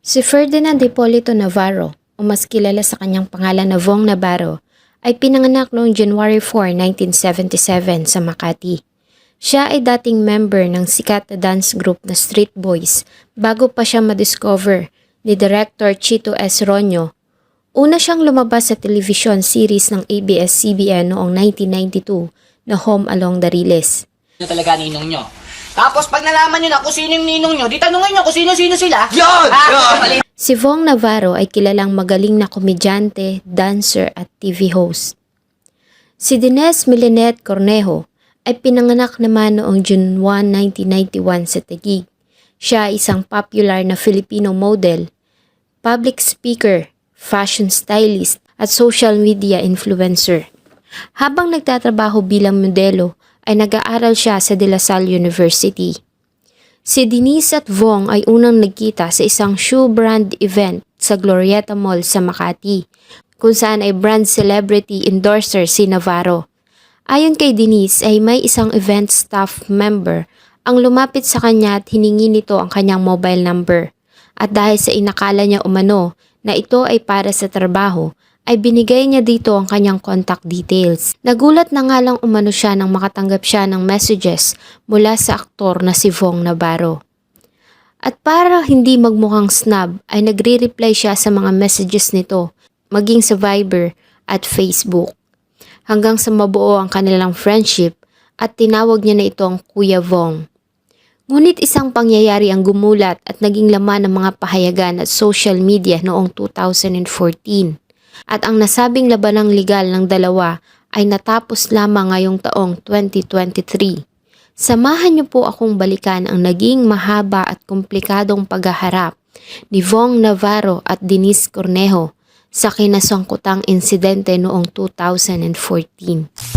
Si Ferdinand Hipolito Navarro, o mas kilala sa kanyang pangalan na Vong Navarro, ay pinanganak noong January 4, 1977 sa Makati. Siya ay dating member ng sikat na dance group na Street Boys bago pa siya madiscover ni Director Chito S. Ronyo. Una siyang lumabas sa television series ng ABS-CBN noong 1992 na Home Along the Riles. Nyo talaga ninong nyo. Tapos pag nalaman nyo na kung sino yung ninong nyo, di tanungin nyo kung sino-sino sila. Yan! Yan! Si Vong Navarro ay kilalang magaling na komedyante, dancer at TV host. Si Dines Milenet Cornejo ay pinanganak naman noong June 1, 1991 sa Taguig. Siya ay isang popular na Filipino model, public speaker, fashion stylist at social media influencer. Habang nagtatrabaho bilang modelo, ay nag-aaral siya sa De La Salle University. Si Denise at Vong ay unang nagkita sa isang shoe brand event sa Glorieta Mall sa Makati, kung saan ay brand celebrity endorser si Navarro. Ayon kay Denise ay may isang event staff member ang lumapit sa kanya at hiningi nito ang kanyang mobile number. At dahil sa inakala niya umano na ito ay para sa trabaho, ay binigay niya dito ang kanyang contact details. Nagulat na nga lang umano siya nang makatanggap siya ng messages mula sa aktor na si Vong Navarro. At para hindi magmukhang snub ay nagre-reply siya sa mga messages nito, maging sa Viber at Facebook. Hanggang sa mabuo ang kanilang friendship at tinawag niya na itong Kuya Vong. Ngunit isang pangyayari ang gumulat at naging laman ng mga pahayagan at social media noong 2014. At ang nasabing labanang legal ng dalawa ay natapos lamang ngayong taong 2023. Samahan niyo po akong balikan ang naging mahaba at komplikadong paghaharap ni Vong Navarro at Denise Cornejo sa kinasangkutang insidente noong 2014.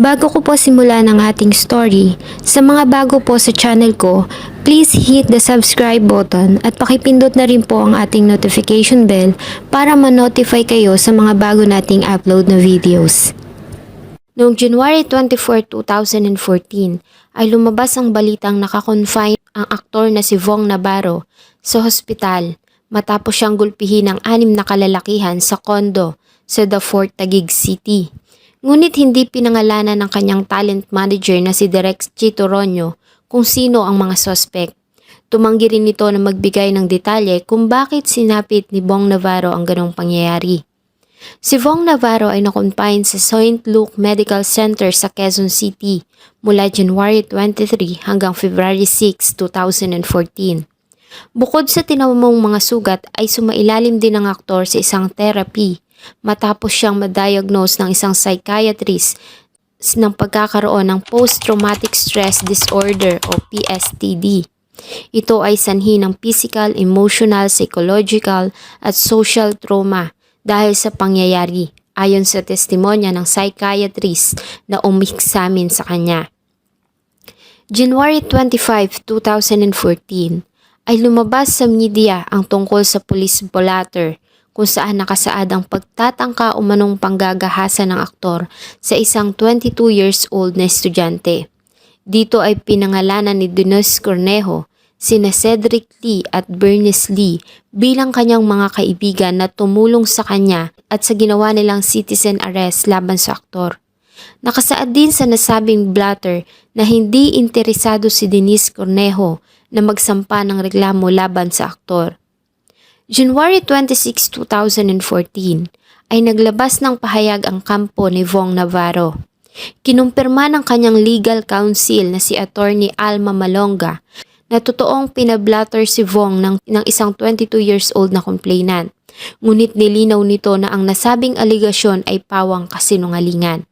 Bago ko po simulan ang ating story, sa mga bago po sa channel ko, please hit the subscribe button at pakipindot na rin po ang ating notification bell para ma-notify kayo sa mga bago nating upload na videos. Noong January 24, 2014 ay lumabas ang balitang nakakonfine ang aktor na si Vong Navarro sa hospital matapos siyang gulpihin ng 6 na kalalakihan sa kondo sa The Fort Taguig City. Ngunit hindi pinangalanan ng kanyang talent manager na si Direk Chito Ronyo kung sino ang mga suspect. Tumanggi rin ito na magbigay ng detalye kung bakit sinapit ni Vong Navarro ang ganong pangyayari. Si Vong Navarro ay nakonfine sa St. Luke Medical Center sa Quezon City mula January 23 hanggang February 6, 2014. Bukod sa tinamong mga sugat ay sumailalim din ang aktor sa isang therapy matapos siyang ma-diagnose ng isang psychiatrist ng pagkakaroon ng post-traumatic stress disorder o PSTD. Ito ay sanhi ng physical, emotional, psychological at social trauma dahil sa pangyayari ayon sa testimonya ng psychiatrist na umiksamin sa kanya. January 25, 2014 ay lumabas sa media ang tungkol sa police blotter kung saan nakasaad ang pagtatangka umanong panggagahasa ng aktor sa isang 22 years old na estudyante. Dito ay pinangalanan ni Denise Cornejo, sina Cedric Lee at Bernice Lee bilang kanyang mga kaibigan na tumulong sa kanya at sa ginawa nilang citizen arrest laban sa aktor. Nakasaad din sa nasabing blotter na hindi interesado si Denise Cornejo na magsampa ng reklamo laban sa aktor. January 26, 2014 ay naglabas ng pahayag ang kampo ni Vong Navarro. Kinumpirma ng kanyang legal counsel na si Attorney Alma Malonga na totoong pinablatter si Vong ng isang 22 years old na complainant. Ngunit nilinaw nito na ang nasabing aligasyon ay pawang kasinungalingan.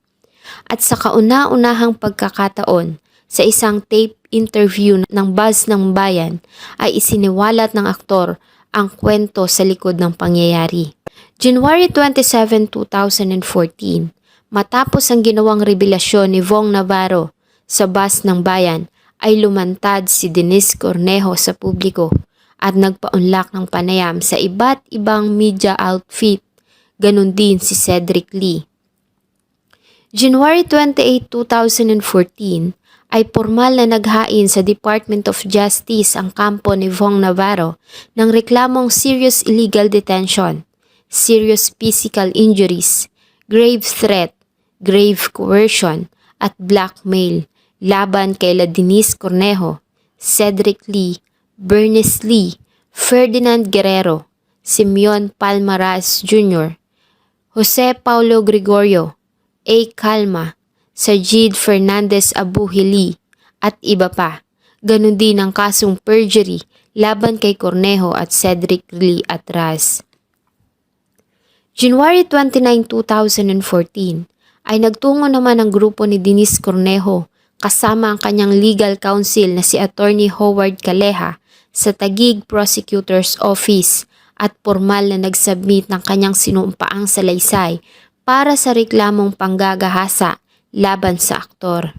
At sa kauna-unahang pagkakataon, sa isang tape interview ng Buzz ng Bayan ay isiniwalat ng aktor ang kwento sa likod ng pangyayari. January 27, 2014, matapos ang ginawang revelasyon ni Vong Navarro sa Buzz ng Bayan, ay lumantad si Denise Cornejo sa publiko at nagpaunlak ng panayam sa iba't ibang media outfit, ganun din si Cedric Lee. January 28, 2014 ay formal na naghain sa Department of Justice ang kampo ni Vong Navarro ng reklamong serious illegal detention, serious physical injuries, grave threat, grave coercion at blackmail laban kay Denise Cornejo, Cedric Lee, Bernice Lee, Ferdinand Guerrero, Simeon Palmaraz Jr., Jose Paulo Gregorio, A. Calma, Sajid Fernandez Abuhili at iba pa. Ganon din ang kasong perjury laban kay Cornejo at Cedric Lee Atras. January 29, 2014 ay nagtungo naman ang grupo ni Denise Cornejo kasama ang kanyang legal counsel na si Attorney Howard Calleja sa Taguig Prosecutor's Office at formal na nagsubmit ng kanyang sinumpaang salaysay para sa reklamong panggagahasa laban sa aktor.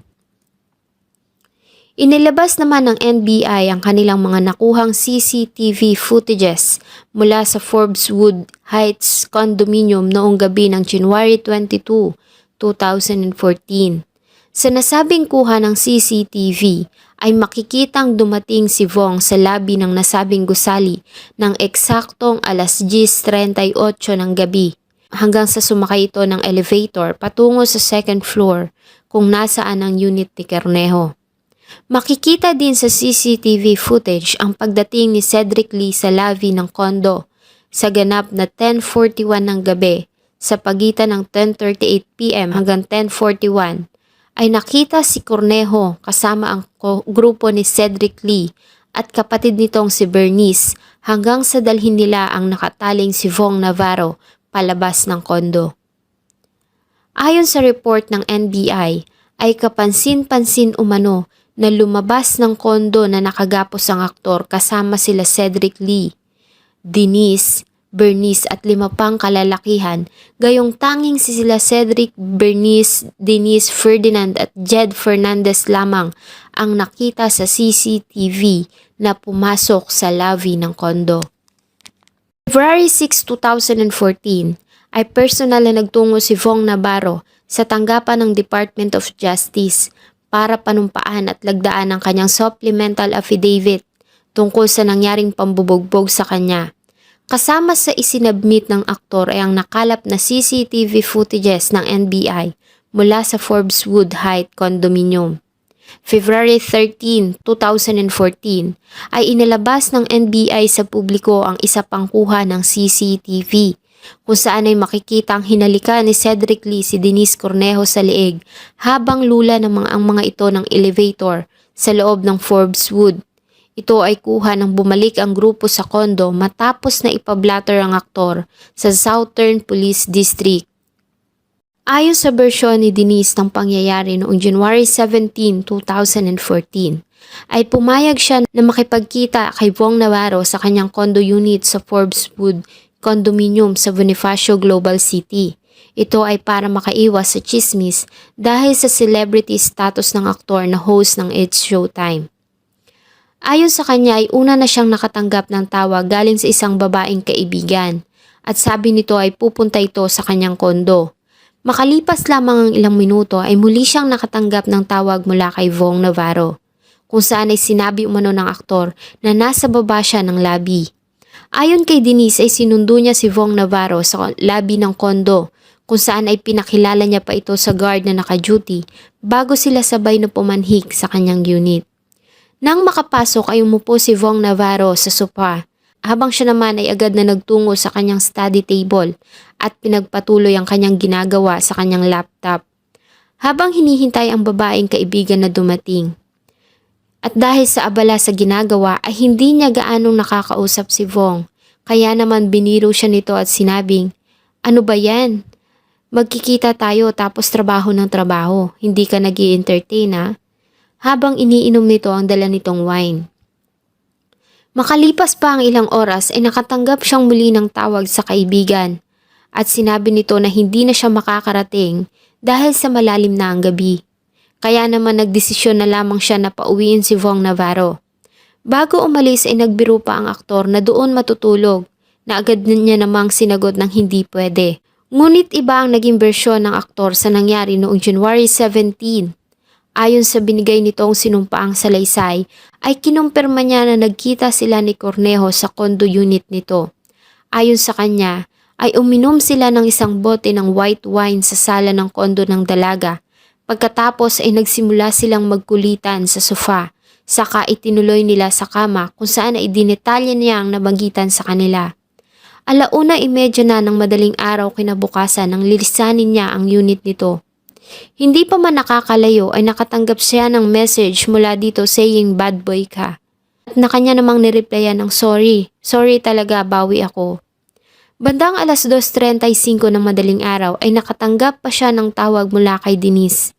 Inilabas naman ng NBI ang kanilang mga nakuhang CCTV footages mula sa Forbeswood Heights condominium noong gabi ng January 22, 2014. Sa nasabing kuha ng CCTV ay makikitang dumating si Vong sa labi ng nasabing gusali ng eksaktong alas 10:38 ng gabi hanggang sa sumakay ito ng elevator patungo sa second floor kung nasaan ang unit ni Cornejo. Makikita din sa CCTV footage ang pagdating ni Cedric Lee sa labi ng kondo sa ganap na 10:41 ng gabi sa pagitan ng 10:38 PM hanggang 10:41 ay nakita si Cornejo kasama ang grupo ni Cedric Lee at kapatid nitong si Bernice hanggang sa dalhin nila ang nakataling si Vong Navarro palabas ng kondo. Ayon sa report ng NBI ay kapansin-pansin umano na lumabas ng kondo na nakagapos ang aktor kasama sila Cedric Lee, Denise, Bernice at 5 pang kalalakihan, gayong tanging si sila Cedric, Bernice, Denise, Ferdinand at Jed Fernandez lamang ang nakita sa CCTV na pumasok sa labi ng kondo. February 6, 2014 ay personal na nagtungo si Vong Navarro sa tanggapan ng Department of Justice para panumpaan at lagdaan ang kanyang supplemental affidavit tungkol sa nangyaring pambubugbog sa kanya. Kasama sa isinabmit ng aktor ay ang nakalap na CCTV footages ng NBI mula sa Forbeswood Heights condominium. February 13, 2014 ay inilabas ng NBI sa publiko ang isa pang kuha ng CCTV kung saan ay makikita ang hinalika ni Cedric Lee si Denise Cornejo sa leeg habang lula ng ang mga ito ng elevator sa loob ng Forbeswood. Ito ay kuha nang bumalik ang grupo sa kondo matapos na ipablatter ang aktor sa Southern Police District. Ayon sa bersyon ni Denise ng pangyayari noong January 17, 2014, ay pumayag siya na makipagkita kay Vong Navarro sa kanyang condo unit sa Forbeswood condominium sa Bonifacio Global City. Ito ay para makaiwas sa chismis dahil sa celebrity status ng aktor na host ng It's Showtime. Ayon sa kanya ay una na siyang nakatanggap ng tawag galing sa isang babaeng kaibigan at sabi nito ay pupunta ito sa kanyang kondo. Makalipas lamang ang ilang minuto ay muli siyang nakatanggap ng tawag mula kay Vong Navarro kung saan ay sinabi umano ng aktor na nasa baba siya ng labi. Ayon kay Denise ay sinundo niya si Vong Navarro sa labi ng kondo kung saan ay pinakilala niya pa ito sa guard na naka-duty bago sila sabay na pumanhik sa kanyang unit. Nang makapasok ay umupo si Vong Navarro sa sofa habang siya naman ay agad na nagtungo sa kanyang study table at pinagpatuloy ang kanyang ginagawa sa kanyang laptop habang hinihintay ang babaeng kaibigan na dumating. At dahil sa abala sa ginagawa ay hindi niya gaanong nakakausap si Vong kaya naman biniro siya nito at sinabing, "Ano ba yan? Magkikita tayo tapos trabaho ng trabaho, hindi ka nag-i-entertain ha?" Habang iniinom nito ang dala nitong wine. Makalipas pa ang ilang oras ay nakatanggap siyang muli ng tawag sa kaibigan at sinabi nito na hindi na siya makakarating dahil sa malalim na ang gabi. Kaya naman nagdesisyon na lamang siya na pauwiin si Vong Navarro. Bago umalis ay nagbiro pa ang aktor na doon matutulog na agad niya namang sinagot ng hindi pwede. Ngunit iba ang naging bersyon ng aktor sa nangyari noong January 17. Ayon sa binigay nitong sinumpaang salaysay, ay kinumpirma niya na nagkita sila ni Cornejo sa condo unit nito. Ayon sa kanya, ay uminom sila ng isang bote ng white wine sa sala ng kondo ng dalaga. Pagkatapos ay nagsimula silang magkulitan sa sofa, saka itinuloy nila sa kama kung saan ay dinetalye niya ang nabanggitan sa kanila. 1:30 na ng madaling araw kinabukasan nang lilisanin niya ang unit nito. Hindi pa man nakakalayo ay nakatanggap siya ng message mula dito saying bad boy ka. At na kanya namang nireplyan ng sorry talaga, bawi ako. Bandang 2:35 ng madaling araw ay nakatanggap pa siya ng tawag mula kay Denise.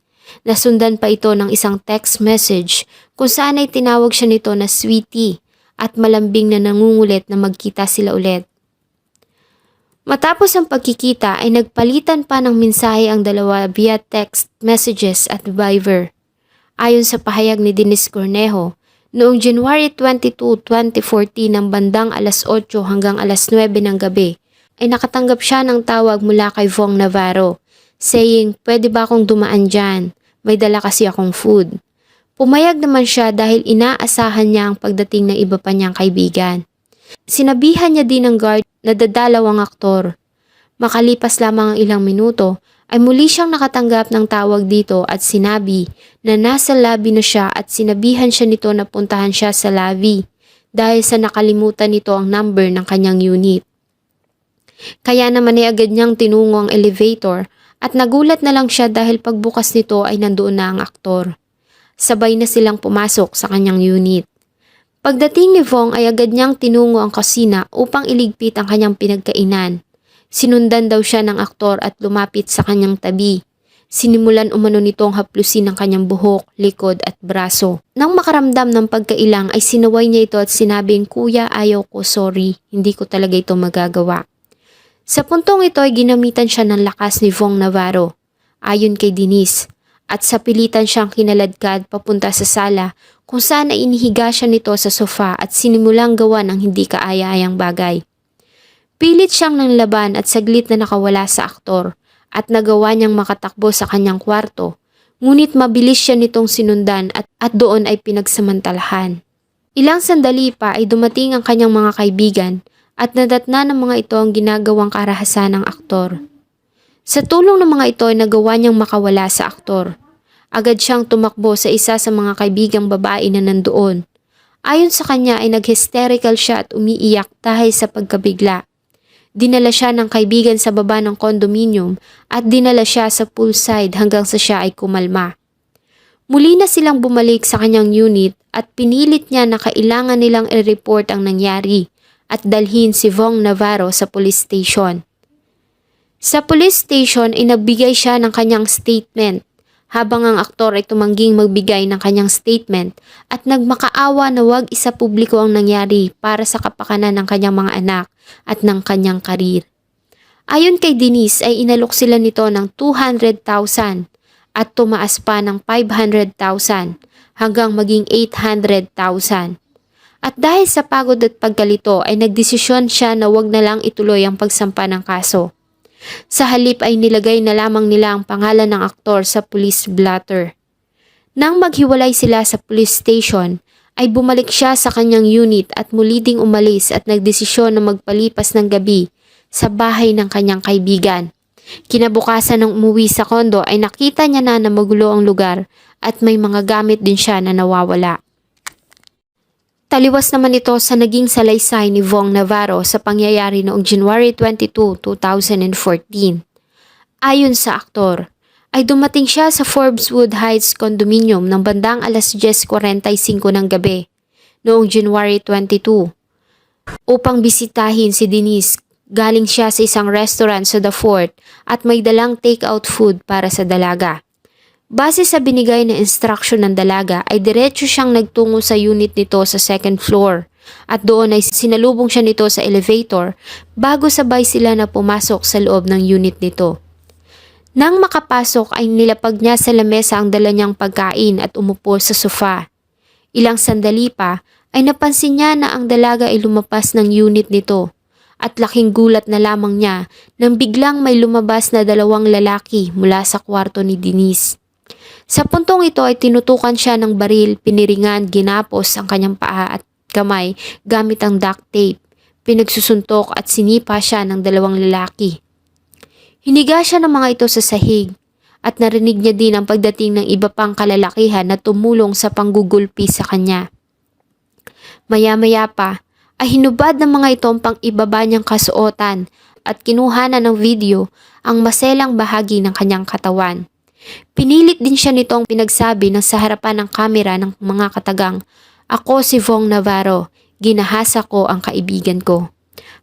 Nasundan pa ito ng isang text message kung saan ay tinawag siya nito na sweetie at malambing na nangungulit na magkita sila ulit. Matapos ang pagkikita ay nagpalitan pa ng mensahe ang dalawa via text messages at Viber. Ayon sa pahayag ni Denise Cornejo, noong January 22, 2014 ng bandang 8:00 hanggang 9:00 ng gabi ay nakatanggap siya ng tawag mula kay Vong Navarro saying pwede ba akong dumaan dyan, may dala kasi akong food. Pumayag naman siya dahil inaasahan niya ang pagdating ng iba pa niyang kaibigan. Sinabihan niya din ng guard na dadalaw ang aktor. Makalipas lamang ang ilang minuto ay muli siyang nakatanggap ng tawag dito at sinabi na nasa lobby na siya at sinabihan siya nito na puntahan siya sa lobby dahil sa nakalimutan nito ang number ng kanyang unit. Kaya naman ay agad niyang tinungo ang elevator at nagulat na lang siya dahil pagbukas nito ay nandoon na ang aktor. Sabay na silang pumasok sa kanyang unit. Pagdating ni Vong ay agad niyang tinungo ang kusina upang iligpit ang kanyang pinagkainan. Sinundan daw siya ng aktor at lumapit sa kanyang tabi. Sinimulan umano nitong haplusin ang kanyang buhok, likod at braso. Nang makaramdam ng pagkailang ay sinaway niya ito at sinabing, "Kuya, ayaw ko, sorry, hindi ko talaga ito magagawa." Sa puntong ito ay ginamitan siya ng lakas ni Vong Navarro, ayon kay Denise, at sa pilitan siyang kinaladkad papunta sa sala kung saan ay inihiga siya nito sa sofa at sinimulang gawa ng hindi kaaya-ayang bagay. Pilit siyang nanlaban at saglit na nakawala sa aktor at nagawa niyang makatakbo sa kanyang kwarto, ngunit mabilis siya nitong sinundan at doon ay pinagsamantalahan. Ilang sandali pa ay dumating ang kanyang mga kaibigan at nadatna ng mga ito ang ginagawang karahasan ng aktor. Sa tulong ng mga ito ay nagawa niyang makawala sa aktor. Agad siyang tumakbo sa isa sa mga kaibigang babae na nandoon. Ayon sa kanya ay nag-hysterical siya at umiiyak dahil sa pagkabigla. Dinala siya ng kaibigan sa baba ng condominium at dinala siya sa poolside hanggang sa siya ay kumalma. Muli na silang bumalik sa kanyang unit at pinilit niya na kailangan nilang i-report ang nangyari at dalhin si Vong Navarro sa police station. Sa police station ay nagbigay siya ng kanyang statement habang ang aktor ay tumangging magbigay ng kanyang statement at nagmakaawa na wag isapubliko ang nangyari para sa kapakanan ng kanyang mga anak at ng kanyang karir. Ayon kay Denise ay inalok sila nito ng 200,000 at tumaas pa ng 500,000 hanggang maging 800,000. At dahil sa pagod at pagkalito ay nagdesisyon siya na wag na lang ituloy ang pagsampa ng kaso. Sa halip ay nilagay na lamang nila ang pangalan ng aktor sa police blotter. Nang maghiwalay sila sa police station, ay bumalik siya sa kanyang unit at muli ding umalis at nagdesisyon na magpalipas ng gabi sa bahay ng kanyang kaibigan. Kinabukasan ng umuwi sa kondo ay nakita niya na magulo ang lugar at may mga gamit din siya na nawawala. Taliwas naman ito sa naging salaysay ni Vong Navarro sa pangyayari noong January 22, 2014. Ayon sa aktor, ay dumating siya sa Forbeswood Heights condominium ng bandang 10:45 ng gabi noong January 22 upang bisitahin si Denise. Galing siya sa isang restaurant sa The Fort at may dalang take-out food para sa dalaga. Base sa binigay na instruction ng dalaga ay diretso siyang nagtungo sa unit nito sa second floor at doon ay sinalubong siya nito sa elevator bago sabay sila na pumasok sa loob ng unit nito. Nang makapasok ay nilapag niya sa lamesa ang dala niyang pagkain at umupo sa sofa. Ilang sandali pa ay napansin niya na ang dalaga ay lumapas ng unit nito at laking gulat na lamang niya nang biglang may lumabas na 2 lalaki mula sa kwarto ni Denise. Sa puntong ito ay tinutukan siya ng baril, piniringan, ginapos ang kanyang paa at kamay gamit ang duct tape. Pinagsusuntok at sinipa siya ng dalawang lalaki. Hiniga siya ng mga ito sa sahig at narinig niya din ang pagdating ng iba pang kalalakihan na tumulong sa panggugulpi sa kanya. Maya-maya pa ay hinubad ng mga ito ang pang-ibaba niyang kasuotan at kinuhanan ng video ang maselang bahagi ng kanyang katawan. Pinilit din siya nitong pinagsabi ng sa harapan ng kamera ng mga katagang, "Ako si Vong Navarro, ginahasa ko ang kaibigan ko,"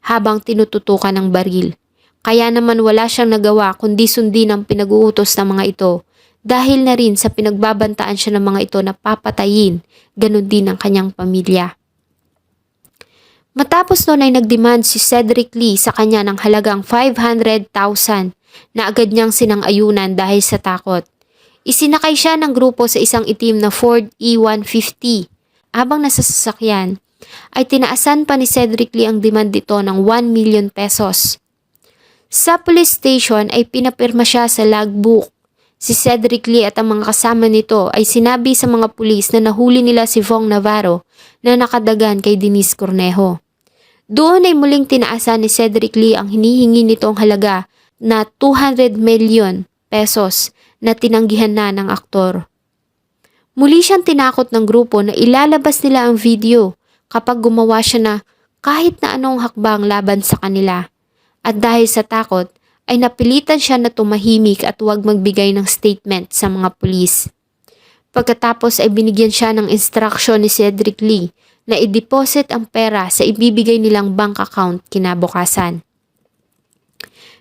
habang tinututukan ng baril. Kaya naman wala siyang nagawa kundi sundin ang pinag-uutos ng mga ito dahil na rin sa pinagbabantaan siya ng mga ito na papatayin, ganun din ang kanyang pamilya. Matapos noon ay nagdemand si Cedric Lee sa kanya ng halagang 500,000 na agad niyang sinang-ayunan dahil sa takot. Isinakay siya ng grupo sa isang itim na Ford E150. Habang nasa sasakyan, ay tinaasan pa ni Cedric Lee ang demand dito ng 1 million pesos. Sa police station ay pinapirma siya sa logbook. Si Cedric Lee at ang mga kasama nito ay sinabi sa mga pulis na nahuli nila si Vong Navarro na nakadagan kay Denise Cornejo. Doon ay muling tinaasan ni Cedric Lee ang hinihingi nitong halaga na 200 million pesos na tinanggihan na ng aktor. Muli siyang tinakot ng grupo na ilalabas nila ang video kapag gumawa siya na kahit na anong hakbang laban sa kanila. At dahil sa takot ay napilitan siya na tumahimik at huwag magbigay ng statement sa mga pulis. Pagkatapos ay binigyan siya ng instruction ni Cedric Lee na i-deposit ang pera sa ibibigay nilang bank account kinabukasan.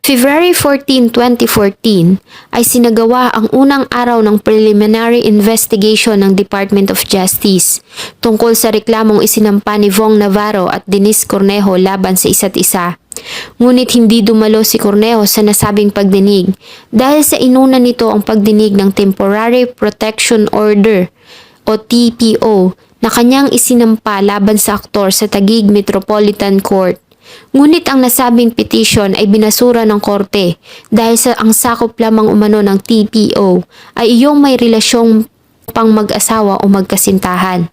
February 14, 2014 ay sinagawa ang unang araw ng preliminary investigation ng Department of Justice tungkol sa reklamong isinampa ni Vong Navarro at Denise Cornejo laban sa isa't isa. Ngunit hindi dumalo si Cornejo sa nasabing pagdinig dahil sa inuna nito ang pagdinig ng Temporary Protection Order o TPO na kanyang isinampa laban sa aktor sa Taguig Metropolitan Court. Ngunit ang nasabing petition ay binasura ng korte dahil sa ang sakop lamang umano ng TPO ay iyong may relasyong pang mag-asawa o magkasintahan.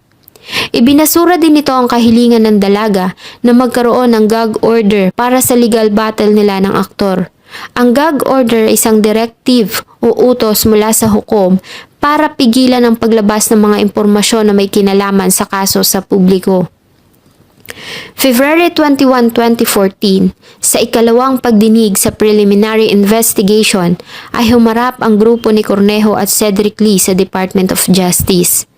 Ibinasura din nito ang kahilingan ng dalaga na magkaroon ng gag order para sa legal battle nila ng aktor. Ang gag order ay isang directive o utos mula sa hukom para pigilan ang paglabas ng mga impormasyon na may kinalaman sa kaso sa publiko. February 21, 2014, sa ikalawang pagdinig sa preliminary investigation ay humarap ang grupo ni Cornejo at Cedric Lee sa Department of Justice.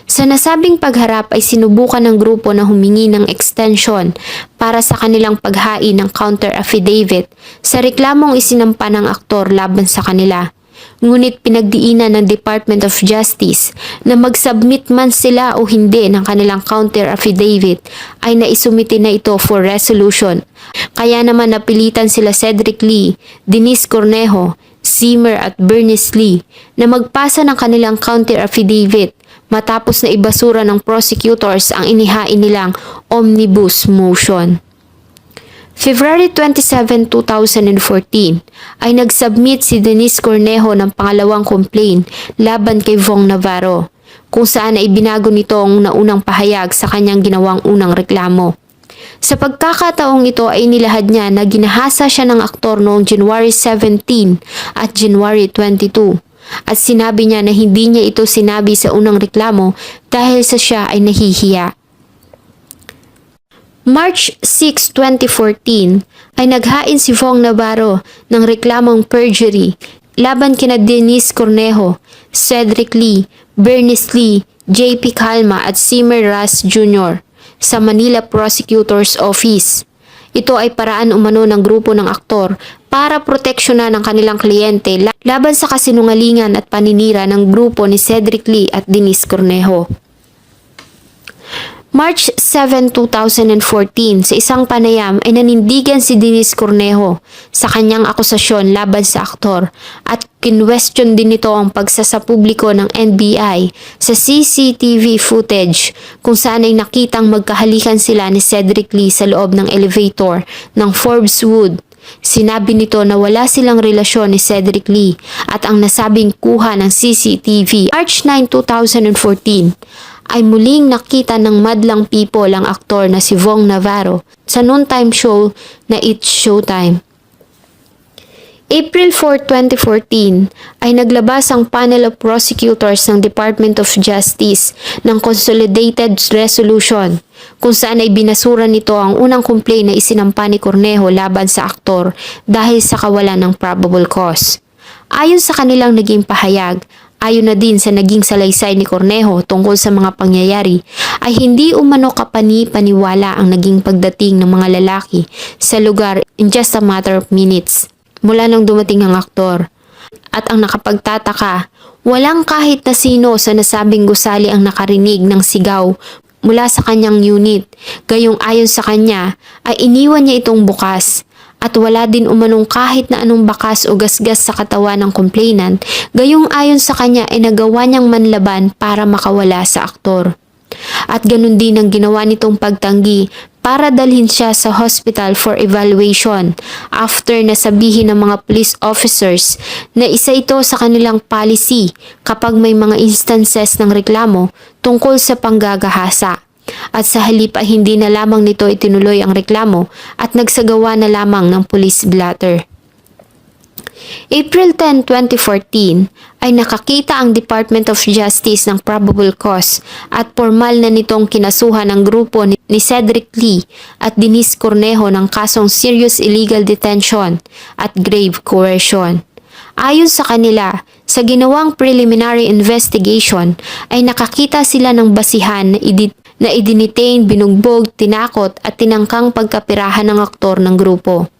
Sa nasabing pagharap ay sinubukan ng grupo na humingi ng extension para sa kanilang paghain ng counter affidavit sa reklamong isinampa ng aktor laban sa kanila. Ngunit pinagdiinan ng Department of Justice na mag-submit man sila o hindi ng kanilang counter affidavit ay naisumite na ito for resolution. Kaya naman napilitan sila Cedric Lee, Denise Cornejo, Zimmer at Bernice Lee na magpasa ng kanilang counter affidavit matapos na ibasura ng prosecutors ang inihain nilang omnibus motion. February 27, 2014 ay nag-submit si Denise Cornejo ng pangalawang complaint laban kay Vong Navarro, kung saan ay binago nito ang naunang pahayag sa kanyang ginawang unang reklamo. Sa pagkakataong ito ay nilahad niya na ginahasa siya ng aktor noong January 17 at January 22 at sinabi niya na hindi niya ito sinabi sa unang reklamo dahil sa siya ay nahihiya. March 6, 2014 ay naghain si Vong Navarro ng reklamong perjury laban kina Denise Cornejo, Cedric Lee, Bernice Lee, JP Calma at Zimmer Ras Jr. sa Manila Prosecutor's Office. Ito ay paraan umano ng grupo ng aktor para proteksyonan ang kanilang kliyente laban sa kasinungalingan at paninira ng grupo ni Cedric Lee at Denise Cornejo. March 7, 2014, sa isang panayam ay nanindigan si Denise Cornejo sa kanyang akusasyon laban sa aktor at kinwestiyon din nito ang pagsasapubliko ng NBI sa CCTV footage kung saan ay nakitang magkahalikan sila ni Cedric Lee sa loob ng elevator ng Forbes Wood Sinabi nito na wala silang relasyon ni Cedric Lee at ang nasabing kuha ng CCTV March 9, 2014 ay muling nakita ng madlang people ang aktor na si Vong Navarro sa noontime show na It's Showtime. April 4, 2014 ay naglabas ang panel of prosecutors ng Department of Justice ng Consolidated Resolution kung saan ay binasura nito ang unang complaint na isinampa ni Cornejo laban sa aktor dahil sa kawalan ng probable cause. Ayon sa kanilang naging pahayag, ayon na din sa naging salaysay ni Cornejo tungkol sa mga pangyayari, ay hindi umano kapani-paniwala ang naging pagdating ng mga lalaki sa lugar in just a matter of minutes mula nang dumating ang aktor. At ang nakapagtataka, walang kahit na sino sa nasabing gusali ang nakarinig ng sigaw mula sa kanyang unit. Gayong ayon sa kanya ay iniwan niya itong bukas. At wala din umanong kahit na anong bakas o gasgas sa katawan ng complainant, gayong ayon sa kanya ay nagawa niyang manlaban para makawala sa aktor. At ganun din ang ginawa nitong pagtanggi para dalhin siya sa hospital for evaluation after na sabihin ng mga police officers na isa ito sa kanilang policy kapag may mga instances ng reklamo tungkol sa panggagahasa. At sa halip ay hindi na lamang nito itinuloy ang reklamo at nagsagawa na lamang ng police blotter. April 10, 2014 ay nakakita ang Department of Justice ng probable cause at formal na nitong kinasuhan ang grupo ni Cedric Lee at Denise Cornejo ng kasong serious illegal detention at grave coercion. Ayon sa kanila, sa ginawang preliminary investigation ay nakakita sila ng basihan na idinitain, binugbog, tinakot at tinangkang pagkapirahan ng aktor ng grupo.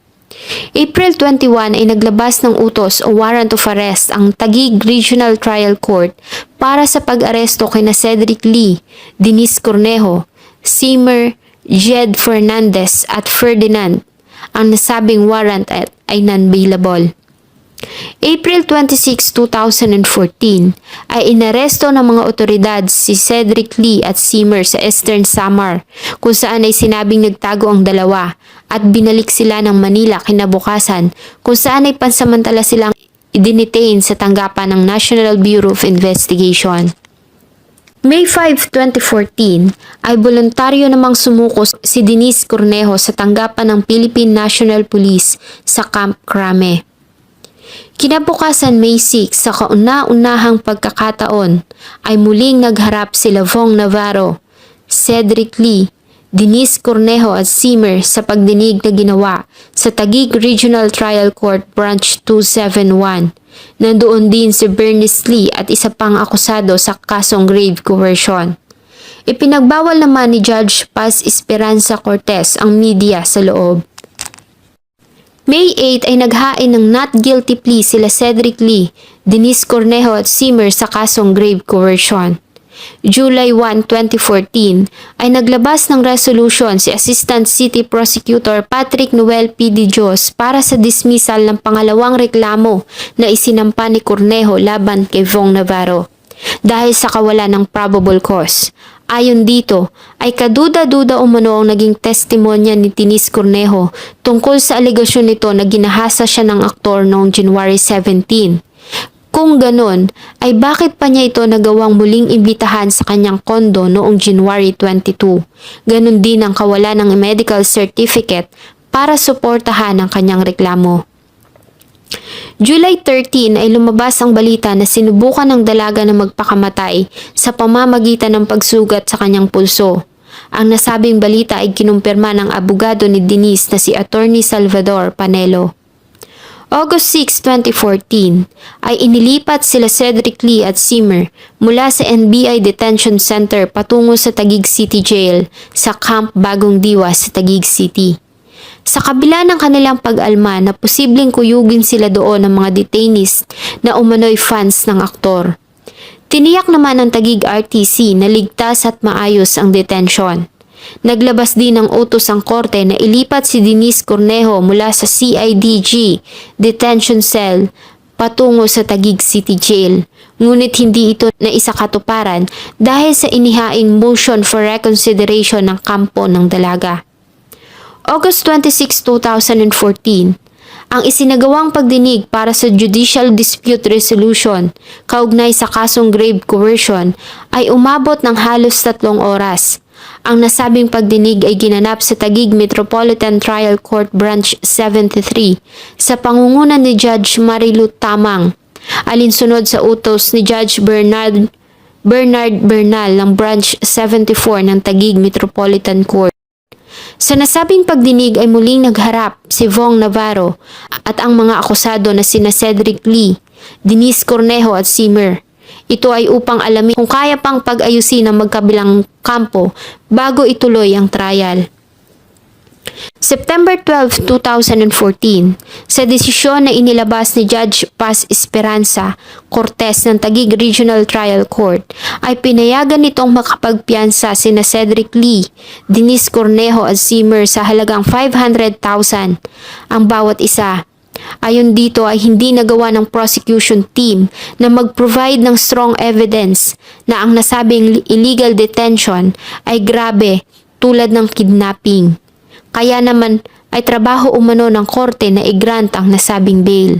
April 21 ay naglabas ng utos o warrant of arrest ang Taguig Regional Trial Court para sa pag-aresto kina Cedric Lee, Denise Cornejo, Seymour, Jed Fernandez at Ferdinand. Ang nasabing warrant ay non-bailable. April 26, 2014 ay inaresto ng mga otoridad si Cedric Lee at Seymour sa Eastern Samar kung saan ay sinabing nagtago ang dalawa at binalik sila ng Manila kinabukasan kung saan ay pansamantala silang idinitain sa tanggapan ng National Bureau of Investigation. May 5, 2014 ay voluntaryo namang sumuko si Denise Cornejo sa tanggapan ng Philippine National Police sa Camp Crame. Kinabukasan May 6 sa kauna-unahang pagkakataon ay muling nagharap sila Vong Navarro, Cedric Lee, Denise Cornejo at Seymour sa pagdinig na ginawa sa Taguig Regional Trial Court Branch 271. Nandoon din si Bernice Lee at isa pang akusado sa kasong grave coercion. Ipinagbawal naman ni Judge Paz Esperanza Cortez ang media sa loob. May 8 ay naghain ng not guilty plea sila Cedric Lee, Denise Cornejo at Seymour sa kasong grave coercion. July 1, 2014 ay naglabas ng resolution si Assistant City Prosecutor Patrick Noel P. De Dios para sa dismissal ng pangalawang reklamo na isinampa ni Cornejo laban kay Vong Navarro dahil sa kawalan ng probable cause. Ayon dito, ay kaduda-duda umano ang naging testimonya ni Denise Cornejo tungkol sa alegasyon nito na ginahasa siya ng aktor noong January 17. Kung ganon, ay bakit pa niya ito nagawang muling imbitahan sa kanyang kondo noong January 22? Ganon din ang kawalan ng medical certificate para suportahan ang kanyang reklamo. July 13 ay lumabas ang balita na sinubukan ng dalaga na magpakamatay sa pamamagitan ng pagsugat sa kanyang pulso. Ang nasabing balita ay kinumpirma ng abogado ni Denise na si Attorney Salvador Panelo. August 6, 2014 ay inilipat sila Cedric Lee at Seymour mula sa NBI Detention Center patungo sa Taguig City Jail sa Camp Bagong Diwa sa Taguig City. Sa kabila ng kanilang pag-alma na posibleng kuyugin sila doon ng mga detainees na umano'y fans ng aktor. Tiniyak naman ng Taguig RTC na ligtas at maayos ang detention. Naglabas din ng utos ang korte na ilipat si Denise Cornejo mula sa CIDG Detention Cell patungo sa Taguig City Jail. Ngunit hindi ito na isakatuparan dahil sa inihaing motion for reconsideration ng kampo ng dalaga. August 26, 2014 Ang isinagawang pagdinig para sa Judicial Dispute Resolution kaugnay sa kasong grave coercion ay umabot ng halos 3 oras. Ang nasabing pagdinig ay ginanap sa Taguig Metropolitan Trial Court Branch 73 sa pangunguna ni Judge Marilu Tamang, alinsunod sa utos ni Judge Bernard Bernal ng Branch 74 ng Taguig Metropolitan Court. Sa nasabing pagdinig ay muling nagharap si Vong Navarro at ang mga akusado na sina Cedric Lee, Denise Cornejo at Simmer. Ito ay upang alamin kung kaya pang pag-ayusin ang magkabilang kampo bago ituloy ang trial. September 12, 2014, sa desisyon na inilabas ni Judge Paz Esperanza Cortez ng Taguig Regional Trial Court, ay pinayagan nitong makapagpiyansa sina Cedric Lee, Denise Cornejo at Simmer sa halagang 500,000 ang bawat isa. Ayon dito ay hindi nagawa ng prosecution team na mag-provide ng strong evidence na ang nasabing illegal detention ay grabe tulad ng kidnapping. Kaya naman ay trabaho umano ng korte na i-grant ang nasabing bail.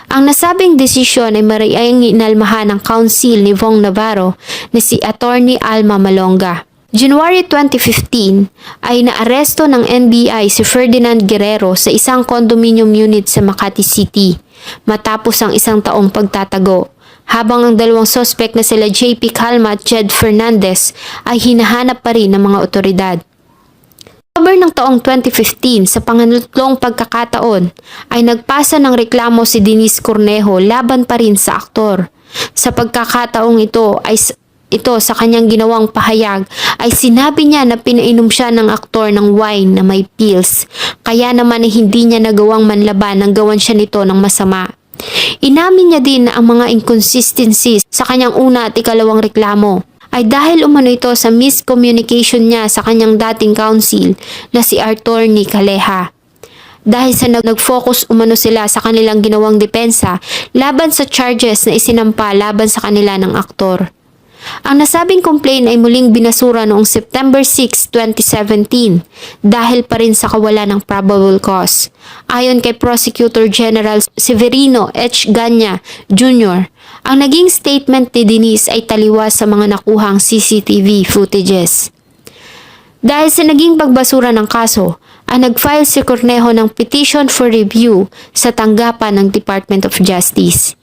Ang nasabing desisyon ay marayang inalmahan ng counsel ni Vong Navarro na si Attorney Alma Malonga. January 2015 ay naaresto ng NBI si Ferdinand Guerrero sa isang condominium unit sa Makati City matapos ang 1 taong pagtatago, habang ang 2 sospek na sila JP Calma at Jed Fernandez ay hinahanap pa rin ng mga otoridad. October ng taong 2015, sa pangatlong pagkakataon, ay nagpasa ng reklamo si Denise Cornejo laban pa rin sa aktor. Sa pagkakataong ito sa kanyang ginawang pahayag ay sinabi niya na pinainom siya ng aktor ng wine na may pills, kaya naman ay hindi niya nagawang manlaban nang gawan siya nito ng masama. Inamin niya din na ang mga inconsistencies sa kanyang una at ikalawang reklamo ay dahil umano ito sa miscommunication niya sa kanyang dating counsel na si Attorney Calleja. Dahil sa nag-focus umano sila sa kanilang ginawang depensa laban sa charges na isinampa laban sa kanila ng aktor. Ang nasabing complaint ay muling binasura noong September 6, 2017 dahil pa rin sa kawalan ng probable cause. Ayon kay Prosecutor General Severino H. Ganya Jr., ang naging statement ni Denise ay taliwas sa mga nakuhang CCTV footages. Dahil sa naging pagbasura ng kaso, ay nag-file si Cornejo ng petition for review sa tanggapan ng Department of Justice.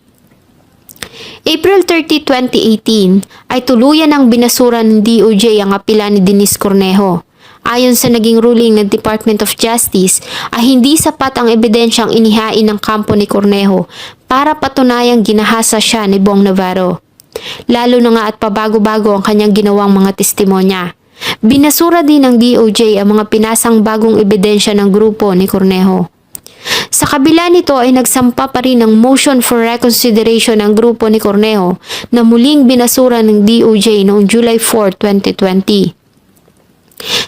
April 30, 2018 ay tuluyan ang binasura ng DOJ ang apela ni Denise Cornejo. Ayon sa naging ruling ng Department of Justice ay hindi sapat ang ebidensyang inihain ng kampo ni Cornejo para patunayang ginahasa siya ni Vong Navarro. Lalo na nga at pabago-bago ang kanyang ginawang mga testimonya. Binasura din ng DOJ ang mga pinasang bagong ebidensya ng grupo ni Cornejo. Sa kabila nito ay nagsampa pa rin ng motion for reconsideration ng grupo ni Cornejo na muling binasura ng DOJ noong July 4, 2020.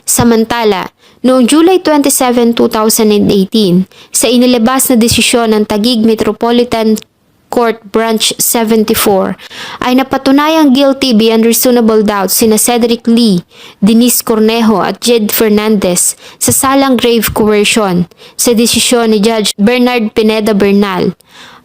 Samantala, noong July 27, 2018, sa inilabas na desisyon ng Taguig Metropolitan Court Branch 74, ay napatunayang guilty beyond reasonable doubt sina Cedric Lee, Denise Cornejo at Jed Fernandez sa salang grave coercion sa desisyon ni Judge Bernard Pineda Bernal.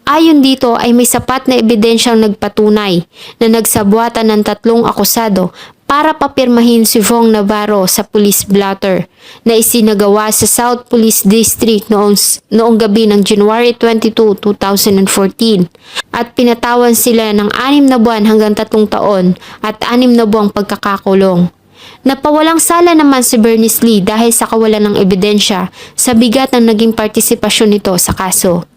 Ayon dito ay may sapat na ebidensyang nagpatunay na nagsabwatan ng 3 akusado para papirmahin si Vong Navarro sa police blotter na isinagawa sa South Police District noong gabi ng January 22, 2014 at pinatawan sila ng 6 na buwan hanggang 3 taon at 6 na buwang pagkakakulong. Napawalang sala naman si Bernice Lee dahil sa kawalan ng ebidensya sa bigat ng naging partisipasyon nito sa kaso.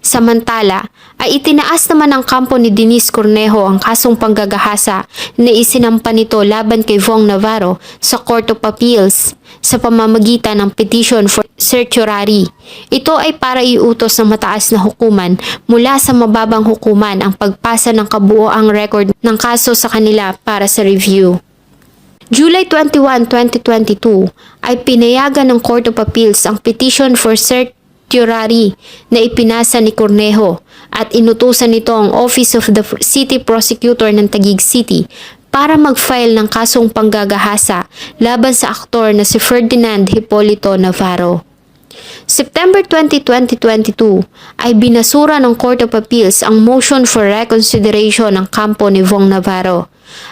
Samantala, ay itinaas naman ng kampo ni Denise Cornejo ang kasong panggagahasa na isinampa nito laban kay Vong Navarro sa Court of Appeals sa pamamagitan ng petition for certiorari. Ito ay para iutos ng mataas na hukuman mula sa mababang hukuman ang pagpasa ng kabuoang record ng kaso sa kanila para sa review. July 21, 2022 ay pinayagan ng Court of Appeals ang petition for certiorari na ipinasa ni Cornejo at inutusan nito ang Office of the City Prosecutor ng Taguig City para mag-file ng kasong panggagahasa laban sa aktor na si Ferdinand Hipolito Navarro. September 20, 2022 ay binasura ng Court of Appeals ang motion for reconsideration ng kampo ni Vong Navarro.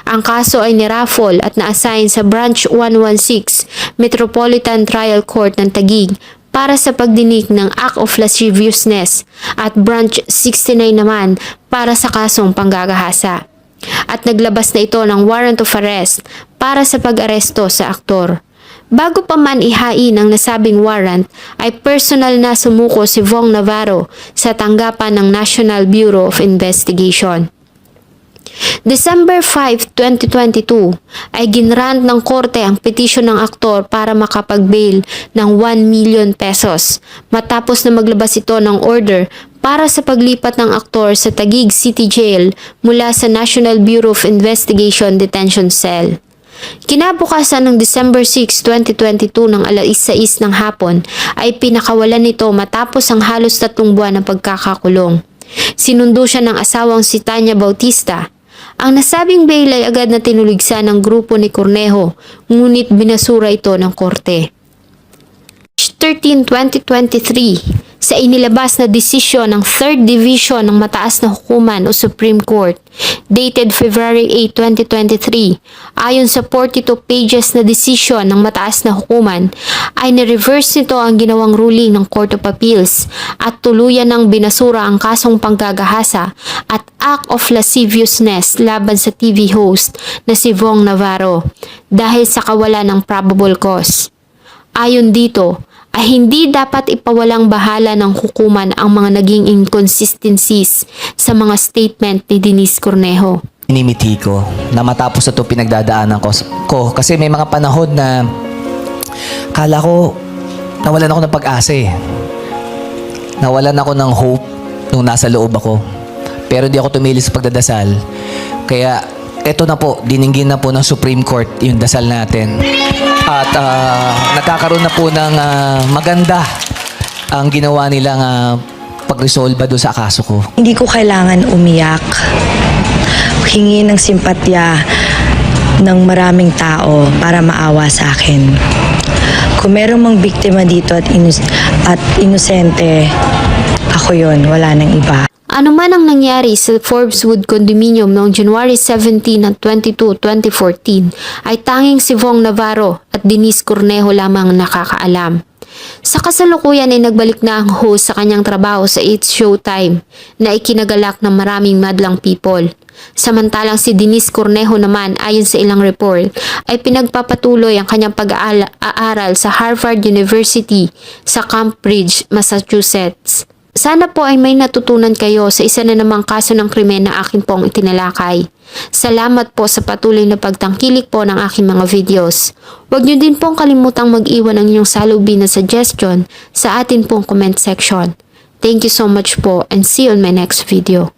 Ang kaso ay niraffle at na-assign sa Branch 116 Metropolitan Trial Court ng Taguig para sa pagdinig ng Act of Lasciviousness at Branch 69 naman para sa kasong panggagahasa. At naglabas na ito ng warrant of arrest para sa pag-aresto sa aktor. Bago pa man ihain ang nasabing warrant, ay personal na sumuko si Vong Navarro sa tanggapan ng National Bureau of Investigation. December 5, 2022 ay ginrant ng korte ang petisyon ng aktor para makapag-bail ng 1 million pesos matapos na maglabas ito ng order para sa paglipat ng aktor sa Taguig City Jail mula sa National Bureau of Investigation Detention Cell. Kinabukasan ng December 6, 2022 ng alas 6 ng hapon ay pinakawalan nito matapos ang halos 3 buwan ng pagkakakulong. Sinundo siya ng asawang si Tanya Bautista. Ang nasabing bail ay agad na tinuligsan ng grupo ni Cornejo, ngunit binasura ito ng korte. 13, 2023 sa inilabas na desisyon ng 3rd Division ng Mataas na Hukuman o Supreme Court dated February 8, 2023 ayon sa 42 pages na desisyon ng Mataas na Hukuman ay nireverse nito ang ginawang ruling ng Court of Appeals at tuluyan ng binasura ang kasong panggagahasa at Act of Lasciviousness laban sa TV host na si Vong Navarro dahil sa kawalan ng probable cause. Ayon dito, ay hindi dapat ipawalang bahala ng hukuman ang mga naging inconsistencies sa mga statement ni Denise Cornejo. Inimiti ko na matapos na ito pinagdadaanan ko kasi may mga panahon na kala ko nawalan ako ng pag-asa eh. Nawalan ako ng hope nung nasa loob ako. Pero di ako tumili sa pagdadasal. Kaya eto na po, diningin na po ng Supreme Court yung dasal natin. At nagkakaroon na po ng maganda ang ginawa nilang pag-resolve doon sa kaso ko. Hindi ko kailangan umiyak, hingi ng simpatya ng maraming tao para maawa sa akin. Kung merong mang biktima dito at inosente, ako yon, wala nang iba. Ano man ang nangyari sa Forbes Wood Condominium noong January 17 at 22, 2014 ay tanging si Vong Navarro at Denise Cornejo lamang nakakaalam. Sa kasalukuyan ay nagbalik na ang host sa kanyang trabaho sa It's Showtime na ikinagalak ng maraming madlang people. Samantalang si Denise Cornejo naman ayon sa ilang report ay pinagpapatuloy ang kanyang pag-aaral sa Harvard University sa Cambridge, Massachusetts. Sana po ay may natutunan kayo sa isa na namang kaso ng krimen na akin pong itinalakay. Salamat po sa patuloy na pagtangkilik po ng aking mga videos. Huwag niyo din pong kalimutang mag-iwan ng inyong salubin na suggestion sa atin pong comment section. Thank you so much po and see you on my next video.